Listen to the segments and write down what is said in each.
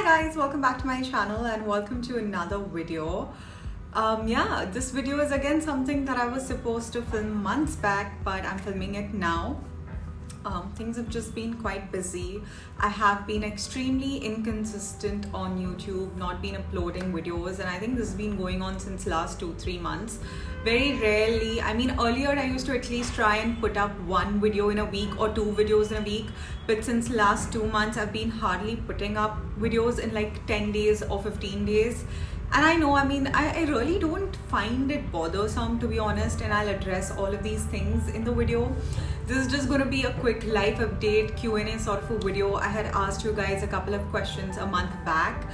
guys, welcome back to my channel and welcome to another video. This video is again something that I was supposed to film months back, but I'm filming it now. Things have just been quite busy. I have been extremely inconsistent on YouTube, not been uploading videos, and I think this has been going on since last 2-3 months. Very rarely, earlier I used to at least try and put up one video in a week or 2 videos in a week, but since last 2 months I've been hardly putting up videos in like 10 days or 15 days. And I know, I really don't find it bothersome, to be honest, and I'll address all of these things in the video. This is just going to be a quick life update Q&A sort of a video. I had asked you guys a couple of questions a month back.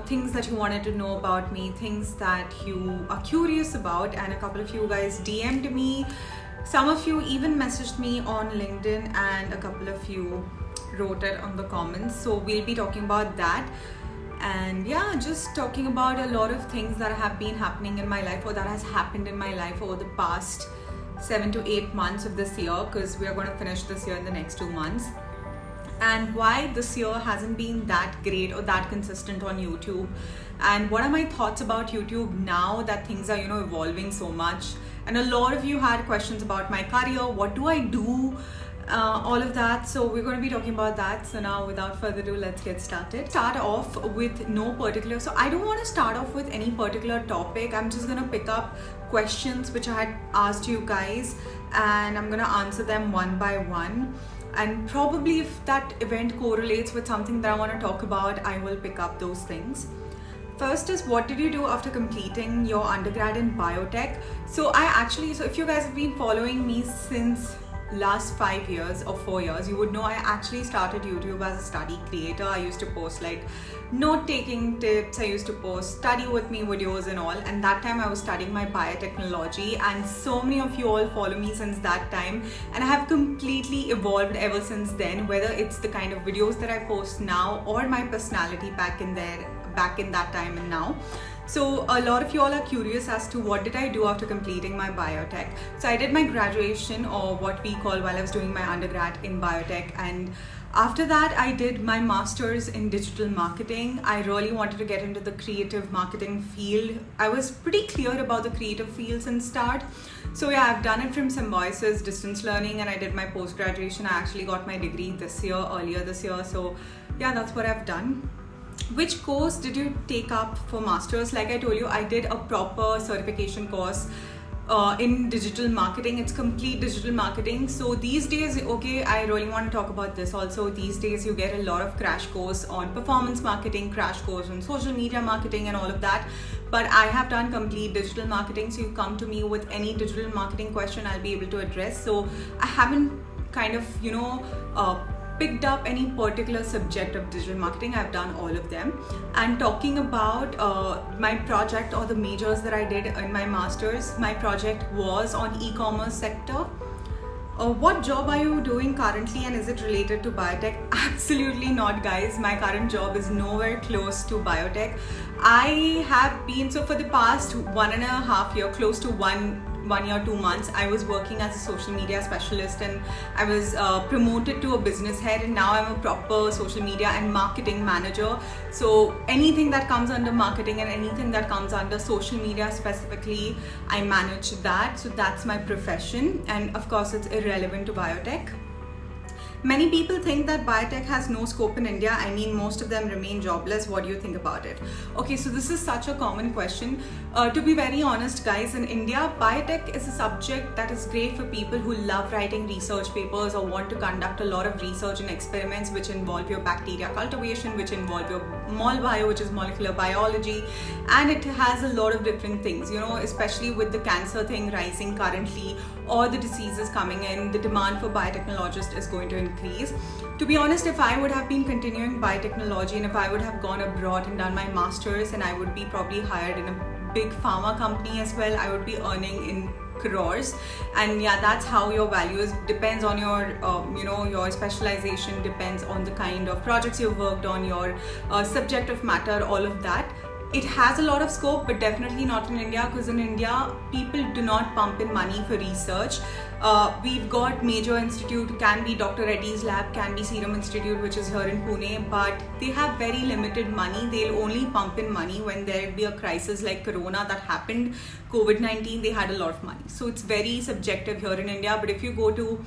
Things that you wanted to know about me, things that you are curious about, and a couple of you guys DM'd me. Some of you even messaged me on LinkedIn, and a couple of you wrote it on the comments. So we'll be talking about that. And yeah, just talking about a lot of things that have been happening in my life, or that has happened in my life over the past 7 to 8 months of this year, because we are going to finish this year in the next 2 months, and why this year hasn't been that great or that consistent on YouTube, and what are my thoughts about YouTube now that things are evolving so much. And a lot of you had questions about my career, what do I do, all of that. So we're going to be talking about that. So now without further ado, let's get started. Start off with no particular, so I don't want to start off with any particular topic. I'm just going to pick up questions which I had asked you guys, and I'm going to answer them one by one. And probably if that event correlates with something that I want to talk about, I will pick up those things. First is, what did you do after completing your undergrad in biotech? So if you guys have been following me since last 5 years or 4 years, you would know I actually started YouTube as a study creator. I used to post like note-taking tips, I used to post study with me videos and all, and that time I was studying my biotechnology, and so many of you all follow me since that time, and I have completely evolved ever since then, whether it's the kind of videos that I post now or my personality back in that time and now. So a lot of you all are curious as to what did I do after completing my biotech. So I did my graduation, or what we call, while I was doing my undergrad in biotech, and after that I did my master's in digital marketing. I really wanted to get into the creative marketing field. I was pretty clear about the creative field since start. So yeah, I've done it from Symbiosis distance learning, and I did my post-graduation. I actually got my degree earlier this year. So yeah, that's what I've done. Which course did you take up for masters? Like I told you, I did a proper certification course in digital marketing. It's complete digital marketing. So these days, I really want to talk about this also. These days you get a lot of crash course on performance marketing, crash course on social media marketing and all of that. But I have done complete digital marketing. So you come to me with any digital marketing question, I'll be able to address. So I haven't picked up any particular subject of digital marketing. I've done all of them. And talking about my project or the majors that I did in my masters, my project was on e-commerce sector. What job are you doing currently, and is it related to biotech? Absolutely not, guys. My current job is nowhere close to biotech. I have been, so for the past 1.5 years, close to 1 year, 2 months, I was working as a social media specialist, and I was promoted to a business head, and now I'm a proper social media and marketing manager. So anything that comes under marketing and anything that comes under social media specifically, I manage that. So that's my profession, and of course it's irrelevant to biotech. Many people think that biotech has no scope in India. Most of them remain jobless. What do you think about it? Okay, so this is such a common question. To be very honest, guys, in India, biotech is a subject that is great for people who love writing research papers or want to conduct a lot of research and experiments which involve your bacteria cultivation, which involve your MolBio, which is molecular biology, and it has a lot of different things, especially with the cancer thing rising currently, or the diseases coming in, the demand for biotechnologists is going to increase. To be honest, if I would have been continuing biotechnology, and if I would have gone abroad and done my masters, and I would be probably hired in a big pharma company as well, I would be earning in crores. And yeah, that's how your values depends on your your specialization, depends on the kind of projects you've worked on, your subject of matter, all of that. it has a lot of scope, but definitely not in India, because in India, people do not pump in money for research. We've got major institute, can be Dr. Reddy's lab, can be Serum Institute, which is here in Pune, but they have very limited money. They'll only pump in money when there'll be a crisis like Corona that happened, COVID-19, they had a lot of money. So it's very subjective here in India. But if you go to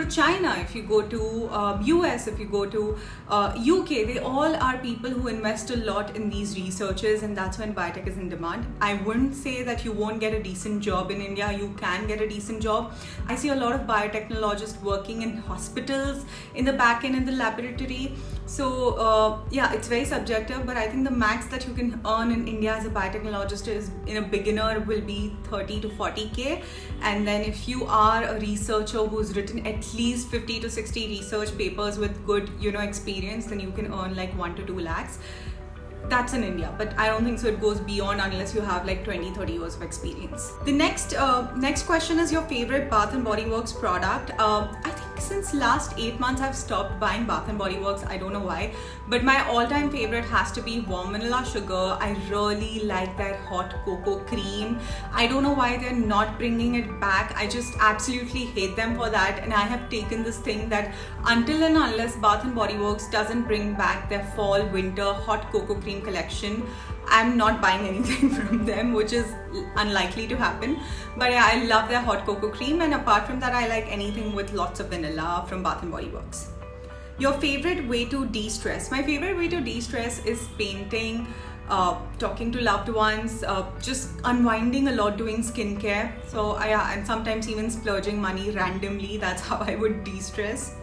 China, if you go to US, if you go to UK, they all are people who invest a lot in these researches, and that's when biotech is in demand. I wouldn't say that you won't get a decent job in India. You can get a decent job. I see a lot of biotechnologists working in hospitals, in the back end, in the laboratory. So yeah, it's very subjective, but I think the max that you can earn in India as a biotechnologist is, in a beginner, will be 30 to 40k. And then if you are a researcher who's written at least 50 to 60 research papers with good, experience, then you can earn like 1 to 2 lakhs. That's in India, but I don't think so it goes beyond unless you have like 20-30 years of experience. The next question is your favorite Bath & Body Works product. I think since last 8 months I've stopped buying Bath & Body Works. I don't know why, but my all-time favorite has to be warm vanilla sugar. I really like that hot cocoa cream. I don't know why they're not bringing it back. I just absolutely hate them for that, and I have taken this thing that until and unless Bath & Body Works doesn't bring back their fall winter hot cocoa cream collection, I'm not buying anything from them, which is unlikely to happen. But yeah, I love their hot cocoa cream, and apart from that, I like anything with lots of vanilla from Bath & Body Works. Your favorite way to de-stress? My favorite way to de-stress is painting, talking to loved ones, just unwinding a lot, doing skincare. So yeah, and sometimes even splurging money randomly. That's how I would de-stress.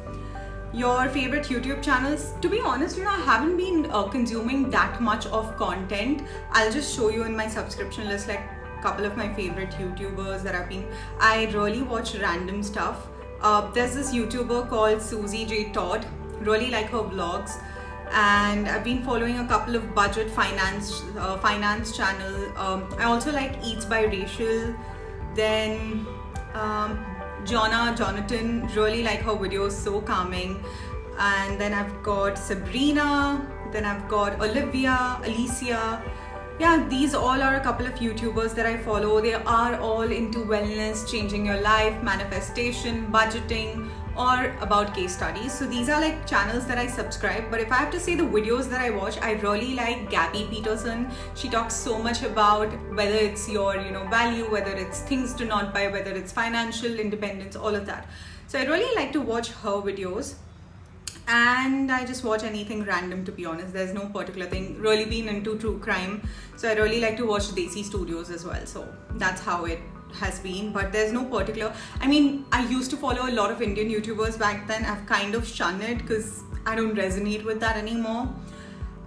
Your favorite YouTube channels? To be honest, I haven't been consuming that much of content. I'll just show you in my subscription list like a couple of my favorite YouTubers that I really watch random stuff. There's this YouTuber called Susie J. Todd. Really like her vlogs. And I've been following a couple of budget finance channel. I also like Eats by Rachel. Then Jonathan, really like her videos, so calming. And then I've got Sabrina, then I've got Olivia, Alicia. Yeah, these all are a couple of YouTubers that I follow. They are all into wellness, changing your life, manifestation, budgeting, or about case studies. So these are like channels that I subscribe. But if I have to say the videos that I watch, I really like Gabby Peterson. She talks so much about whether it's your value, whether it's things to not buy, whether it's financial independence, all of that. So I really like to watch her videos. And I just watch anything random, to be honest. There's no particular thing. Really been into true crime, so I really like to watch Desi Studios as well. So that's how it has been, but there's no particular. I used to follow a lot of Indian YouTubers back then. I've kind of shunned it because I don't resonate with that anymore.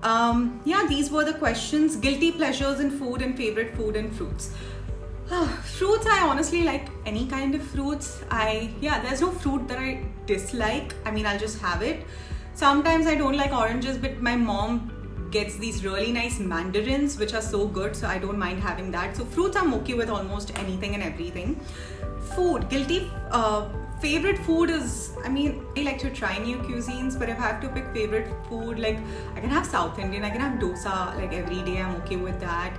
Yeah, these were the questions. Guilty pleasures in food and favorite food and fruits. Fruits, I honestly like any kind of fruits. There's no fruit that I dislike. I'll just have it. Sometimes I don't like oranges, but my mom gets these really nice mandarins which are so good, so I don't mind having that. So fruits I'm okay with almost anything and everything. Food, guilty favorite food is, I like to try new cuisines, but if I have to pick favorite food, like I can have South Indian, I can have dosa like every day, I'm okay with that.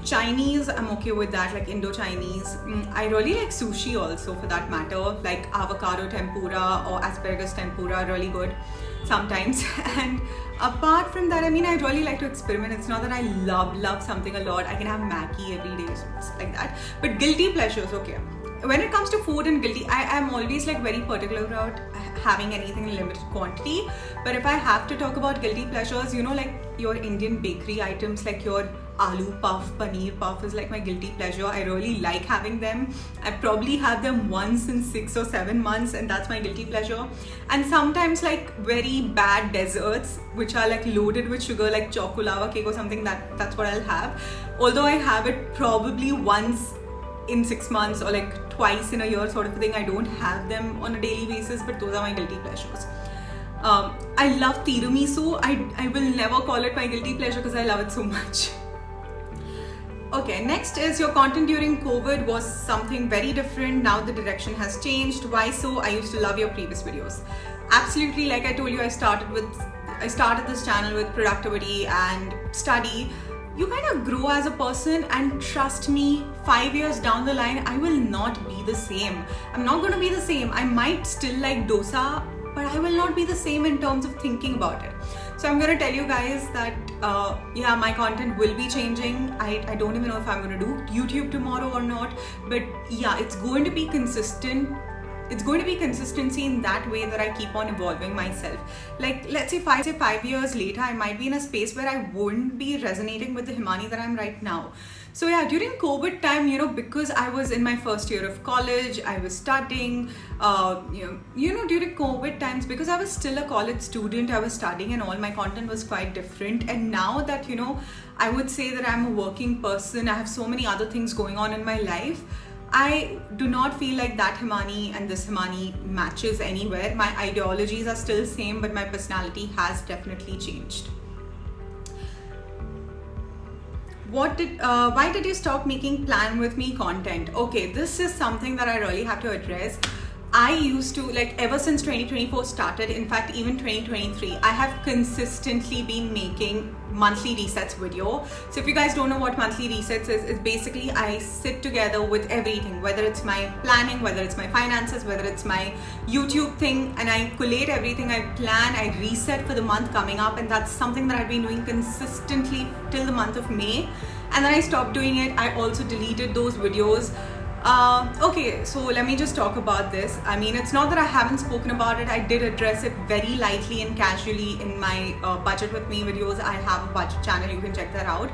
Chinese, I'm okay with that, like Indo-Chinese. I really like sushi also, for that matter, like avocado tempura or asparagus tempura, really good sometimes. And apart from that, I really like to experiment. It's not that I love something a lot. I can have Maggi every day, so it's like that. But guilty pleasures, okay. When it comes to food and guilty, I am always like very particular about having anything in limited quantity. But if I have to talk about guilty pleasures, like your Indian bakery items, like your aloo puff, paneer puff is like my guilty pleasure. I really like having them. I probably had them once in 6 or 7 months, and that's my guilty pleasure. And sometimes like very bad desserts which are like loaded with sugar, like chocolava cake or something, that's what I'll have. Although I have it probably once in 6 months or like twice in a year sort of thing. I don't have them on a daily basis, but those are my guilty pleasures. I love tiramisu. I will never call it my guilty pleasure because I love it so much. Okay, next is your content during COVID was something very different. Now the direction has changed. Why so? I used to love your previous videos. Absolutely, like I told you, I started this channel with productivity and study. You kind of grow as a person, and trust me, 5 years down the line, I will not be the same. I'm not going to be the same. I might still like dosa, but I will not be the same in terms of thinking about it. So I'm going to tell you guys that yeah, my content will be changing. I don't even know if I'm going to do YouTube tomorrow or not, but yeah, it's going to be consistent. It's going to be consistency in that way that I keep on evolving myself. Like, let's say 5 years later, I might be in a space where I wouldn't be resonating with the Himani that I'm right now. So yeah, during COVID time, because I was in my first year of college, I was studying, during COVID times, because I was still a college student, I was studying and all, my content was quite different. And now that, I would say that I'm a working person, I have so many other things going on in my life, I do not feel like that Himani and this Himani matches anywhere. My ideologies are still same, but my personality has definitely changed. Why did you stop making Plan With Me content? Okay, this is something that I really have to address. I used to, ever since 2024 started, in fact even 2023, I have consistently been making monthly resets video. So if you guys don't know what monthly resets is, it's basically I sit together with everything, whether it's my planning, whether it's my finances, whether it's my YouTube thing, and I collate everything, I plan, I reset for the month coming up, and that's something that I've been doing consistently till the month of May. And then I stopped doing it. I also deleted those videos. Okay, so let me just talk about this. I mean, it's not that I haven't spoken about it. I did address it very lightly and casually in my Budget With Me videos. I have a budget channel, you can check that out.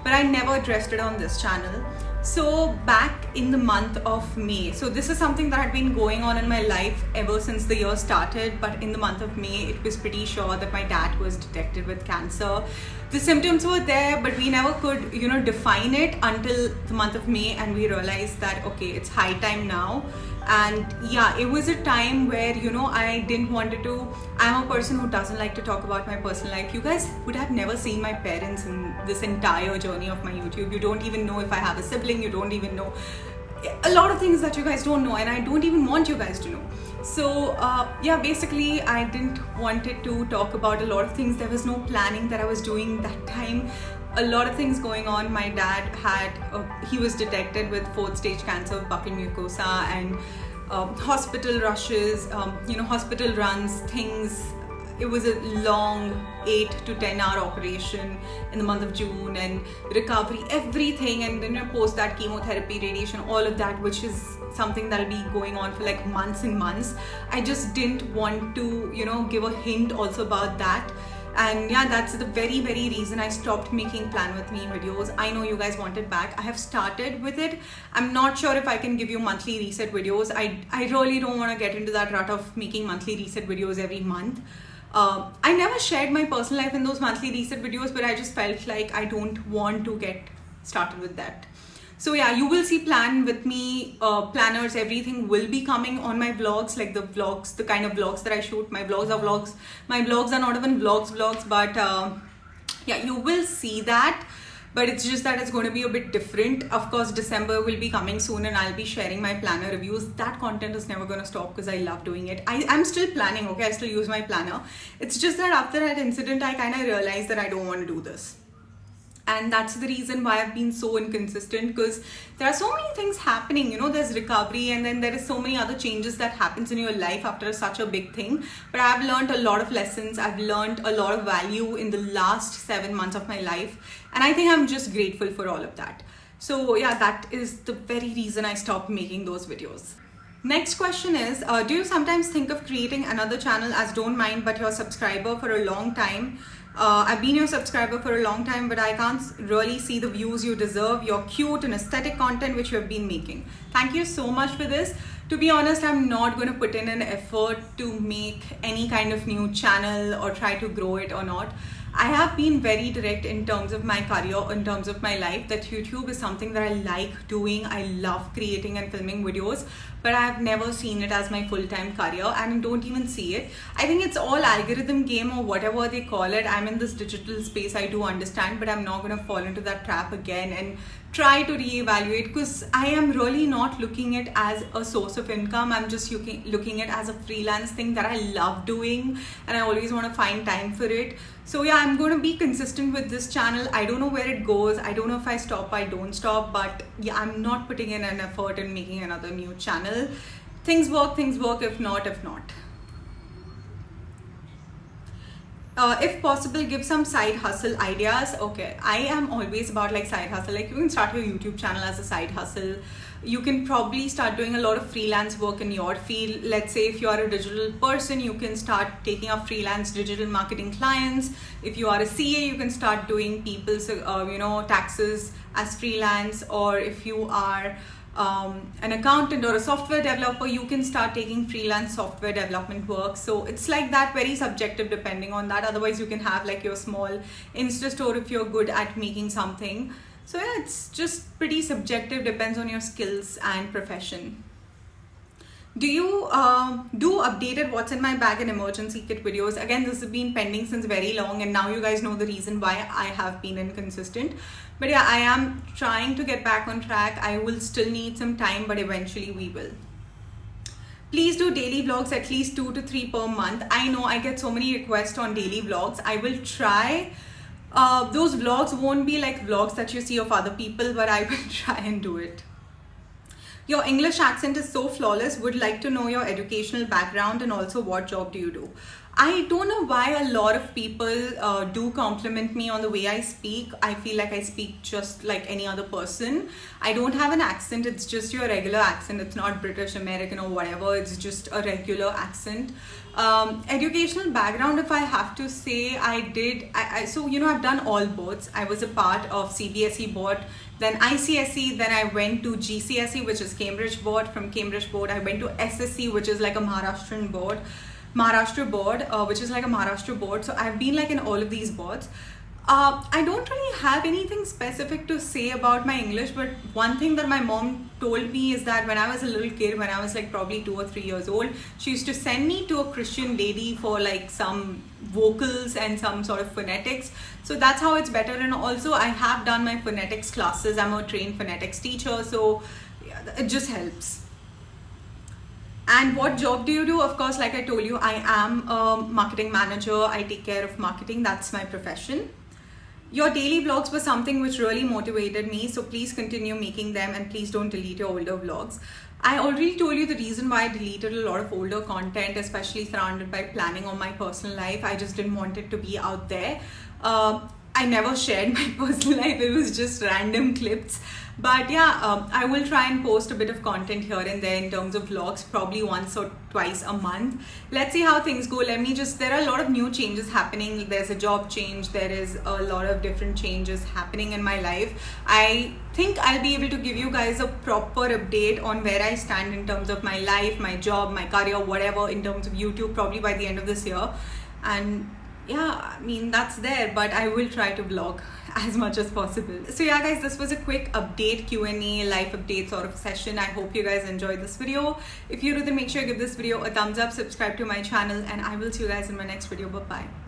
But I never addressed it on this channel. So back in the month of May, so this is something that had been going on in my life ever since the year started, but in the month of May, it was pretty sure that my dad was detected with cancer. The symptoms were there, but we never could, define it until the month of May, and we realized that, okay, it's high time now. And yeah, it was a time where, I didn't want to. I'm a person who doesn't like to talk about my personal life. You guys would have never seen my parents in this entire journey of my YouTube. You don't even know if I have a sibling. You don't even know a lot of things that you guys don't know, and I don't even want you guys to know. So yeah, basically I didn't wanted to talk about a lot of things. There was no planning that I was doing that time. A lot of things going on. My dad he was detected with 4th stage cancer of buccal mucosa, and hospital rushes, hospital runs, things. It was a long 8 to 10 hour operation in the month of June, and recovery, everything, and then post that chemotherapy, radiation, all of that, which is something that'll be going on for like months and months. I just didn't want to, give a hint also about that. And yeah, that's the very, very reason I stopped making Plan With Me videos. I know you guys want it back. I have started with it. I'm not sure if I can give you monthly reset videos. I really don't want to get into that rut of making monthly reset videos every month. I never shared my personal life in those monthly reset videos, but I just felt like I don't want to get started with that. So yeah, you will see Plan With Me planners, everything will be coming on my vlogs, like the vlogs, the kind of vlogs that I shoot. My vlogs are vlogs. My vlogs are not even vlogs, but yeah, you will see that. But it's just that it's going to be a bit different. Of course, December will be coming soon, and I'll be sharing my planner reviews. That content is never going to stop because I love doing it. I'm still planning, okay? I still use my planner. It's just that after that incident, I kind of realized that I don't want to do this. And that's the reason why I've been so inconsistent, because there are so many things happening, there's recovery, and then there is so many other changes that happens in your life after such a big thing. But I've learned a lot of lessons. I've learned a lot of value in the last 7 months of my life. And I think I'm just grateful for all of that. So yeah, that is the very reason I stopped making those videos. Next question is, do you sometimes think of creating another channel as Don't Mind, but you're a subscriber for a long time? I've been your subscriber for a long time, but I can't really see the views you deserve. You're cute and aesthetic content which you have been making. Thank you so much for this. To be honest, I'm not going to put in an effort to make any kind of new channel or try to grow it or not. I have been very direct in terms of my career, in terms of my life, that YouTube is something that I like doing. I love creating and filming videos, but I've never seen it as my full-time career, and I don't even see it. I think it's all algorithm game or whatever they call it. I'm in this digital space, I do understand, but I'm not going to fall into that trap again and try to reevaluate, because I am really not looking at it as a source of income. I'm just looking at it as a freelance thing that I love doing, and I always want to find time for it. So yeah, I'm going to be consistent with this channel. I don't know where it goes. I don't know if I stop, I don't stop, but yeah, I'm not putting in an effort in making another new channel. Things work, if not, if not. If possible, give some side hustle ideas. Okay, I am always about like side hustle. Like, you can start your YouTube channel as a side hustle. You can probably start doing a lot of freelance work in your field. Let's say if you are a digital person, you can start taking up freelance digital marketing clients. If you are a CA, you can start doing people's taxes as freelance. Or if you are an accountant or a software developer, you can start taking freelance software development work. So it's like that, very subjective depending on that. Otherwise, you can have like your small Insta store if you're good at making something. So yeah, it's just pretty subjective, depends on your skills and profession. Do you do updated what's in my bag and emergency kit videos? Again, this has been pending since very long, and now you guys know the reason why I have been inconsistent. But yeah, I am trying to get back on track. I will still need some time, but eventually we will. Please do daily vlogs, at least 2 to 3 per month. I know I get so many requests on daily vlogs. I will try. Those vlogs won't be like vlogs that you see of other people, but I will try and do it. Your English accent is so flawless. Would like to know your educational background and also what job do you do? I don't know why a lot of people do compliment me on the way I speak. I feel like I speak just like any other person. I don't have an accent. It's just your regular accent. It's not British, American or whatever. It's just a regular accent. Educational background, if I have to say, I've done all boards. I was a part of CBSE board, then ICSE, then I went to GCSE, which is Cambridge board. From Cambridge board, I went to SSC, which is like a Maharashtra board, which is like a Maharashtra board. So I've been like in all of these boards. I don't really have anything specific to say about my English, but one thing that my mom told me is that when I was a little kid, when I was like probably 2 or 3 years old, she used to send me to a Christian lady for like some vocals and some sort of phonetics. So that's how it's better. And also I have done my phonetics classes. I'm a trained phonetics teacher, so yeah, it just helps. And what job do you do? Of course, like I told you, I am a marketing manager. I take care of marketing. That's my profession. Your daily vlogs were something which really motivated me, so please continue making them and please don't delete your older vlogs. I already told you the reason why I deleted a lot of older content, especially surrounded by planning on my personal life. I just didn't want it to be out there. I never shared my personal life. It was just random clips. But yeah, I will try and post a bit of content here and there in terms of vlogs, probably once or twice a month. Let's see how things go. There are a lot of new changes happening. There's a job change. There is a lot of different changes happening in my life. I think I'll be able to give you guys a proper update on where I stand in terms of my life, my job, my career, whatever, in terms of YouTube, probably by the end of this year. And yeah, I mean, that's there, but I will try to vlog as much as possible. So yeah guys, this was a quick update, Q&A, life update sort of session. I hope you guys enjoyed this video. If you do, then make sure you give this video a thumbs up, subscribe to my channel, and I will see you guys in my next video. Bye bye.